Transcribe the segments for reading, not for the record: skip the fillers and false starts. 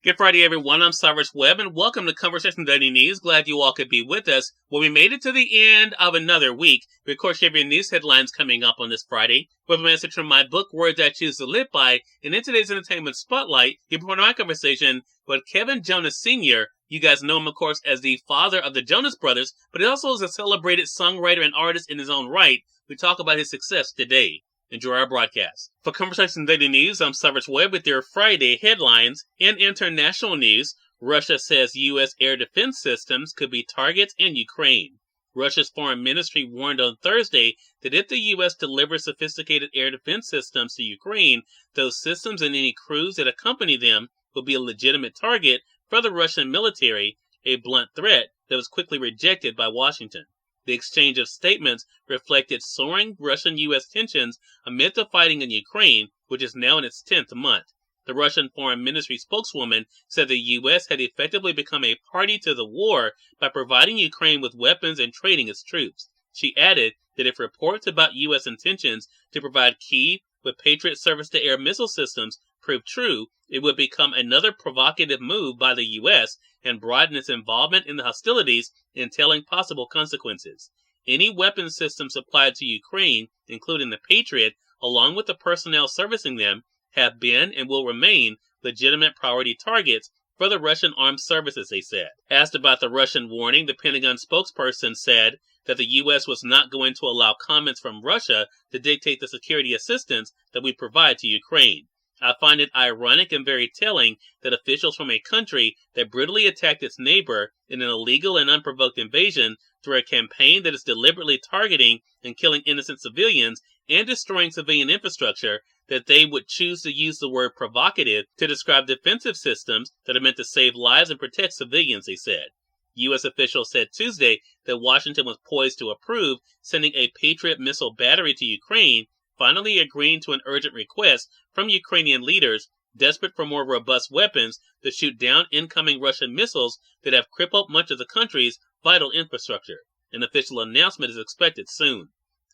Good Friday, everyone. I'm Cyrus Webb, and welcome to Conversation Daily News. Glad you all could be with us. Well, we made it to the end of another week. We, of course, have your news headlines coming up on this Friday. We have a message from my book, Words I Choose to Live By, and in today's Entertainment Spotlight, you're part of my conversation with Kevin Jonas Sr. You guys know him, of course, as the father of the Jonas Brothers, but he also is a celebrated songwriter and artist in his own right. We talk about his success today. Enjoy our broadcast. For Conversation Daily News, I'm Cyrus Webb with your Friday headlines. In international news, Russia says U.S. air defense systems could be targets in Ukraine. Russia's foreign ministry warned on Thursday that if the U.S. delivers sophisticated air defense systems to Ukraine, those systems and any crews that accompany them will be a legitimate target for the Russian military, a blunt threat that was quickly rejected by Washington. The exchange of statements reflected soaring Russian-U.S. tensions amid the fighting in Ukraine, which is now in its 10th month. The Russian Foreign Ministry spokeswoman said the U.S. had effectively become a party to the war by providing Ukraine with weapons and training its troops. She added that if reports about U.S. intentions to provide Kyiv with Patriot surface-to-air missile systems prove true, it would become another provocative move by the U.S. and broaden its involvement in the hostilities, entailing possible consequences. Any weapon system supplied to Ukraine, including the Patriot, along with the personnel servicing them, have been and will remain legitimate priority targets for the Russian armed services, they said. Asked about the Russian warning, the Pentagon spokesperson said that the U.S. was not going to allow comments from Russia to dictate the security assistance that we provide to Ukraine. I find it ironic and very telling that officials from a country that brutally attacked its neighbor in an illegal and unprovoked invasion through a campaign that is deliberately targeting and killing innocent civilians and destroying civilian infrastructure, that they would choose to use the word provocative to describe defensive systems that are meant to save lives and protect civilians, they said. U.S. officials said Tuesday that Washington was poised to approve sending a Patriot missile battery to Ukraine, finally agreeing to an urgent request from Ukrainian leaders desperate for more robust weapons to shoot down incoming Russian missiles that have crippled much of the country's vital infrastructure. An official announcement is expected soon.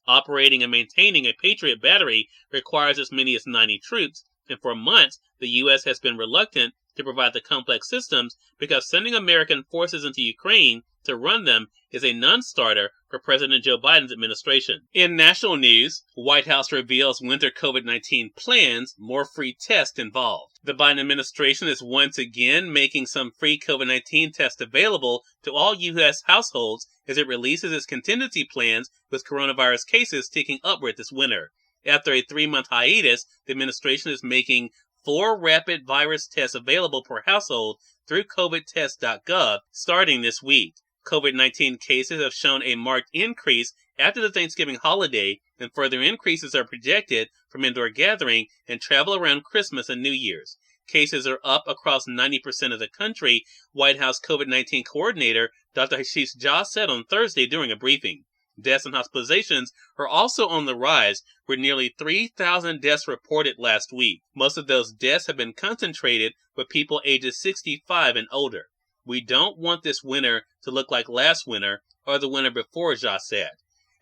Operating and maintaining a Patriot battery requires as many as 90 troops, and for months the U.S. has been reluctant to provide the complex systems because sending American forces into Ukraine to run them is a non-starter for President Joe Biden's administration. In national news, White House reveals winter COVID-19 plans, more free tests involved. The Biden administration is once again making some free COVID-19 tests available to all U.S. households as it releases its contingency plans with coronavirus cases ticking upward this winter. After a 3-month hiatus, the administration is making 4 rapid virus tests available per household through covidtest.gov starting this week. COVID-19 cases have shown a marked increase after the Thanksgiving holiday, and further increases are projected from indoor gathering and travel around Christmas and New Year's. Cases are up across 90% of the country, White House COVID-19 coordinator Dr. Ashish Jha said on Thursday during a briefing. Deaths and hospitalizations are also on the rise, with nearly 3,000 deaths reported last week. Most of those deaths have been concentrated with people ages 65 and older. We don't want this winter to look like last winter or the winter before, Jha said.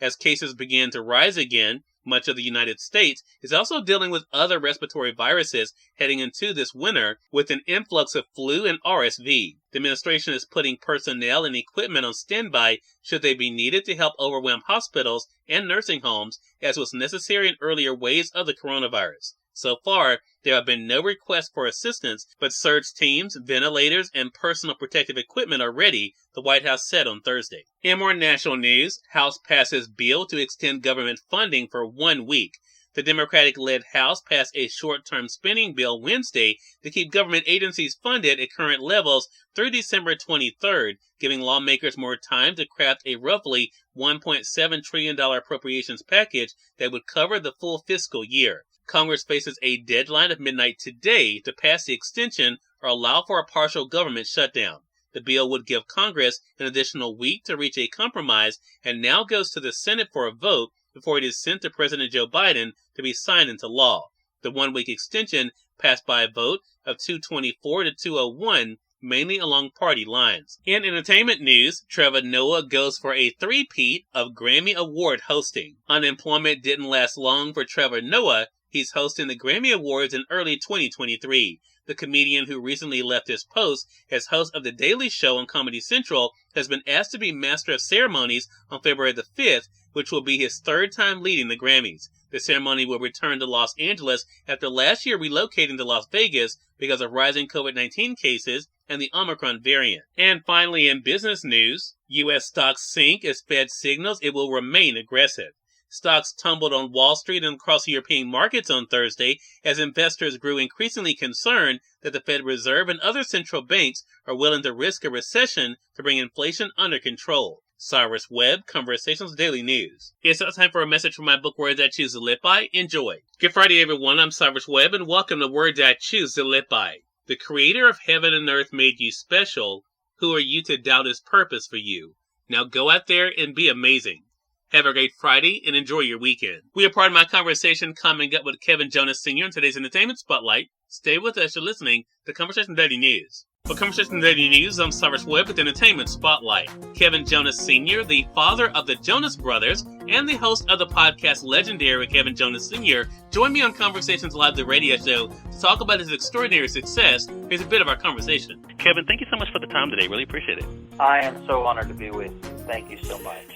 As cases begin to rise again, much of the United States is also dealing with other respiratory viruses heading into this winter with an influx of flu and RSV. The administration is putting personnel and equipment on standby should they be needed to help overwhelm hospitals and nursing homes, as was necessary in earlier waves of the coronavirus. So far, there have been no requests for assistance, but surge teams, ventilators, and personal protective equipment are ready, the White House said on Thursday. In more national news, House passes bill to extend government funding for 1 week. The Democratic-led House passed a short-term spending bill Wednesday to keep government agencies funded at current levels through December 23rd, giving lawmakers more time to craft a roughly $1.7 trillion appropriations package that would cover the full fiscal year. Congress faces a deadline of midnight today to pass the extension or allow for a partial government shutdown. The bill would give Congress an additional week to reach a compromise and now goes to the Senate for a vote before it is sent to President Joe Biden to be signed into law. The 1-week extension passed by a vote of 224 to 201, mainly along party lines. In entertainment news, Trevor Noah goes for a three-peat of Grammy Award hosting. Unemployment didn't last long for Trevor Noah. He's hosting the Grammy Awards in early 2023. The comedian who recently left his post as host of The Daily Show on Comedy Central has been asked to be Master of Ceremonies on February the 5th, which will be his third time leading the Grammys. The ceremony will return to Los Angeles after last year relocating to Las Vegas because of rising COVID-19 cases and the Omicron variant. And finally, in business news, U.S. stocks sink as Fed signals it will remain aggressive. Stocks tumbled on Wall Street and across European markets on Thursday as investors grew increasingly concerned that the Fed Reserve and other central banks are willing to risk a recession to bring inflation under control. Cyrus Webb, Conversations Daily News. It's time for a message from my book, Words I Choose to Live By. Enjoy. Good Friday, everyone. I'm Cyrus Webb, and welcome to Words I Choose to Live By. The Creator of heaven and earth made you special. Who are you to doubt His purpose for you? Now go out there and be amazing. Have a great Friday and enjoy your weekend. We are part of my conversation coming up with Kevin Jonas Sr. in today's Entertainment Spotlight. Stay with us. You're listening to Conversation Daily News. For Conversation Daily News, I'm Cyrus Webb with Entertainment Spotlight. Kevin Jonas Sr., the father of the Jonas Brothers and the host of the podcast Legendary Kevin Jonas Sr., joined me on Conversations Live, the radio show, to talk about his extraordinary success. Here's a bit of our conversation. Kevin, thank you so much for the time today. Really appreciate it. I am so honored to be with you. Thank you so much.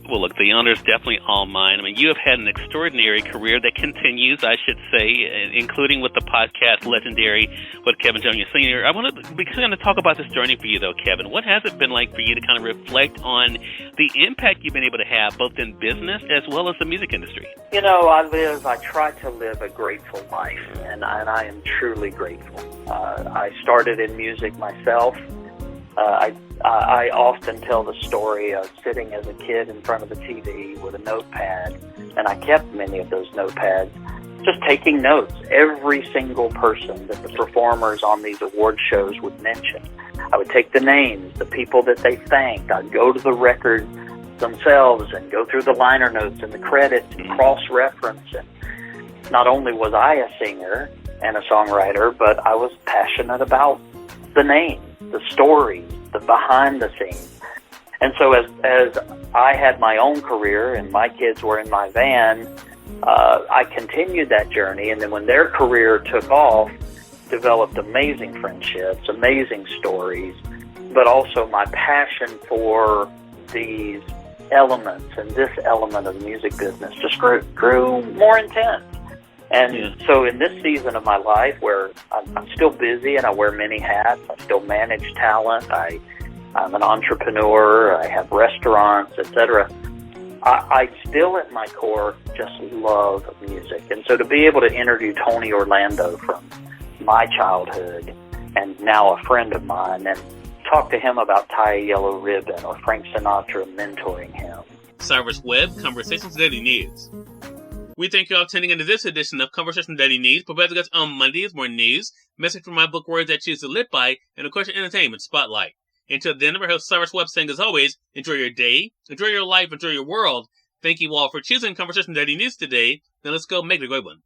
Well, look, the honor is definitely all mine. I mean, you have had an extraordinary career that continues, I should say, including with the podcast Legendary with Kevin Jonas Sr. I want to begin to talk about this journey for you, though, Kevin. What has it been like for you to kind of reflect on the impact you've been able to have both in business as well as the music industry? You know, I try to live a grateful life, and I am truly grateful. I started in music myself. I often tell the story of sitting as a kid in front of the TV with a notepad, and I kept many of those notepads, just taking notes. Every single person that the performers on these award shows would mention, I would take the names, the people that they thanked. I'd go to the record themselves and go through the liner notes and the credits and cross-reference. And not only was I a singer and a songwriter, but I was passionate about the names, the stories, the behind the scenes. And so as I had my own career and my kids were in my van, I continued that journey. And then when their career took off, developed amazing friendships, amazing stories, but also my passion for these elements and this element of the music business just grew more intense. And so in this season of my life where I'm still busy and I wear many hats, I still manage talent, I'm an entrepreneur, I have restaurants, etc., I still at my core just love music. And so to be able to interview Tony Orlando from my childhood and now a friend of mine and talk to him about Tie a Yellow Ribbon or Frank Sinatra mentoring him. Cyrus Webb, Conversations Daily News. We thank you all for tuning into this edition of Conversation Daily News. Prepare to get on Mondays, more news, message from my book, Words I Choose to Live By, and of course, your Entertainment Spotlight. Until then, I'm host Cyrus Webb saying, as always, enjoy your day, enjoy your life, enjoy your world. Thank you all for choosing Conversation Daily News today. Now let's go make it a good one.